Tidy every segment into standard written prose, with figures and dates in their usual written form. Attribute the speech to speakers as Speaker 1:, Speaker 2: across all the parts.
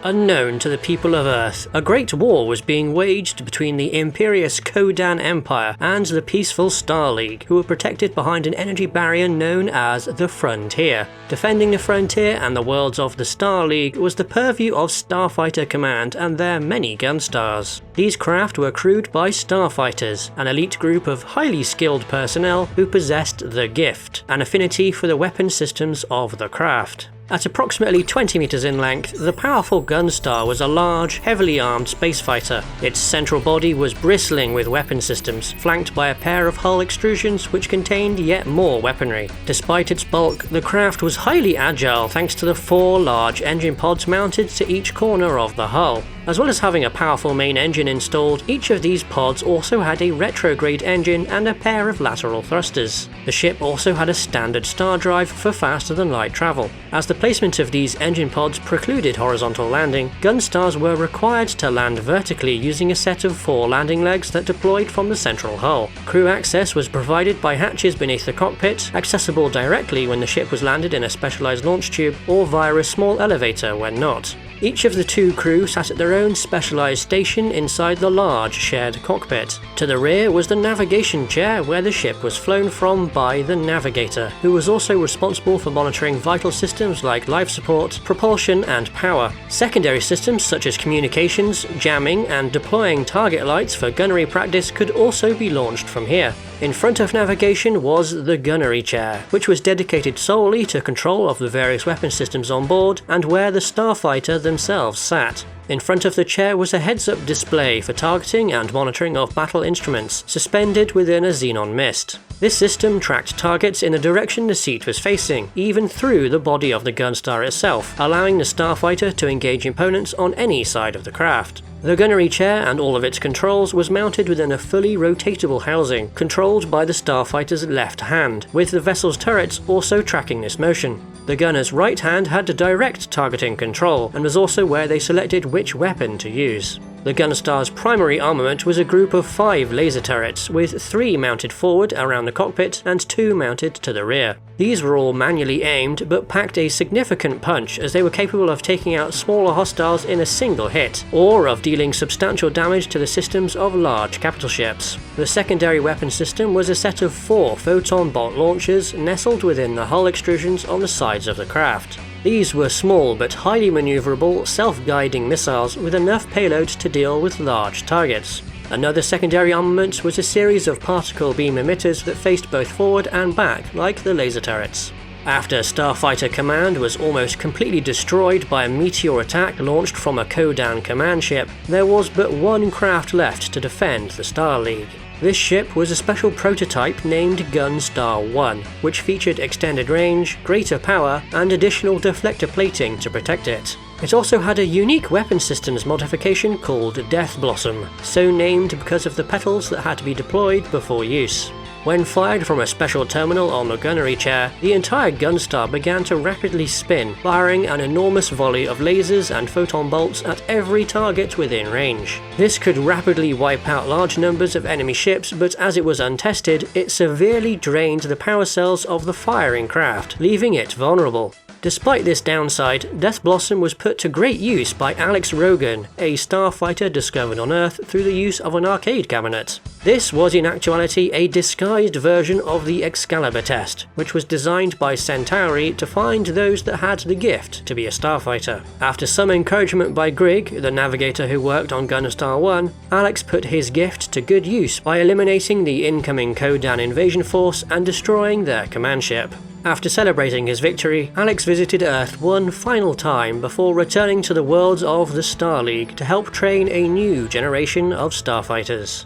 Speaker 1: Unknown to the people of Earth, a great war was being waged between the imperious Kodan Empire and the peaceful Star League, who were protected behind an energy barrier known as the Frontier. Defending the Frontier and the worlds of the Star League was the purview of Starfighter Command and their many Gunstars. These craft were crewed by Starfighters, an elite group of highly skilled personnel who possessed the Gift, an affinity for the weapon systems of the craft. At approximately 20 meters in length, the powerful Gunstar was a large, heavily armed spacefighter. Its central body was bristling with weapon systems, flanked by a pair of hull extrusions which contained yet more weaponry. Despite its bulk, the craft was highly agile thanks to the 4 large engine pods mounted to each corner of the hull. As well as having a powerful main engine installed, each of these pods also had a retrograde engine and a pair of lateral thrusters. The ship also had a standard star drive for faster than light travel. As the placement of these engine pods precluded horizontal landing, Gunstars were required to land vertically using a set of 4 landing legs that deployed from the central hull. Crew access was provided by hatches beneath the cockpit, accessible directly when the ship was landed in a specialized launch tube or via a small elevator when not. Each of the 2 crew sat at their own specialized station inside the large shared cockpit. To the rear was the navigation chair where the ship was flown from by the navigator, who was also responsible for monitoring vital systems like life support, propulsion and power. Secondary systems such as communications, jamming and deploying target lights for gunnery practice could also be launched from here. In front of navigation was the gunnery chair, which was dedicated solely to control of the various weapon systems on board and where the Starfighter themselves sat. In front of the chair was a heads-up display for targeting and monitoring of battle instruments, suspended within a xenon mist. This system tracked targets in the direction the seat was facing, even through the body of the Gunstar itself, allowing the Starfighter to engage opponents on any side of the craft. The gunnery chair and all of its controls was mounted within a fully rotatable housing, controlled by the Starfighter's left hand, with the vessel's turrets also tracking this motion. The gunner's right hand had direct targeting control, and was also where they selected which weapon to use. The Gunstar's primary armament was a group of 5 laser turrets, with 3 mounted forward around the cockpit and 2 mounted to the rear. These were all manually aimed, but packed a significant punch as they were capable of taking out smaller hostiles in a single hit, or of dealing substantial damage to the systems of large capital ships. The secondary weapon system was a set of 4 photon bolt launchers nestled within the hull extrusions on the sides of the craft. These were small but highly maneuverable, self-guiding missiles with enough payload to deal with large targets. Another secondary armament was a series of particle beam emitters that faced both forward and back like the laser turrets. After Starfighter Command was almost completely destroyed by a meteor attack launched from a Kodan command ship, there was but 1 craft left to defend the Star League. This ship was a special prototype named Gunstar 1, which featured extended range, greater power, and additional deflector plating to protect it. It also had a unique weapon systems modification called Death Blossom, so named because of the petals that had to be deployed before use. When fired from a special terminal on the gunnery chair, the entire Gunstar began to rapidly spin, firing an enormous volley of lasers and photon bolts at every target within range. This could rapidly wipe out large numbers of enemy ships, but as it was untested, it severely drained the power cells of the firing craft, leaving it vulnerable. Despite this downside, Death Blossom was put to great use by Alex Rogan, a starfighter discovered on Earth through the use of an arcade cabinet. This was in actuality a disguised version of the Excalibur test, which was designed by Centauri to find those that had the gift to be a starfighter. After some encouragement by Grigg, the navigator who worked on Gunstar 1, Alex put his gift to good use by eliminating the incoming Kodan invasion force and destroying their command ship. After celebrating his victory, Alex visited Earth one final time before returning to the worlds of the Star League to help train a new generation of starfighters.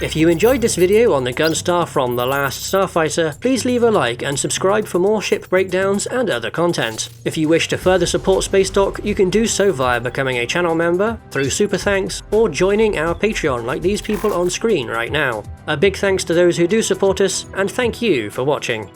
Speaker 1: If you enjoyed this video on the Gunstar from The Last Starfighter, please leave a like and subscribe for more ship breakdowns and other content. If you wish to further support Spacedock, you can do so via becoming a channel member, through super thanks, or joining our Patreon like these people on screen right now. A big thanks to those who do support us, and thank you for watching.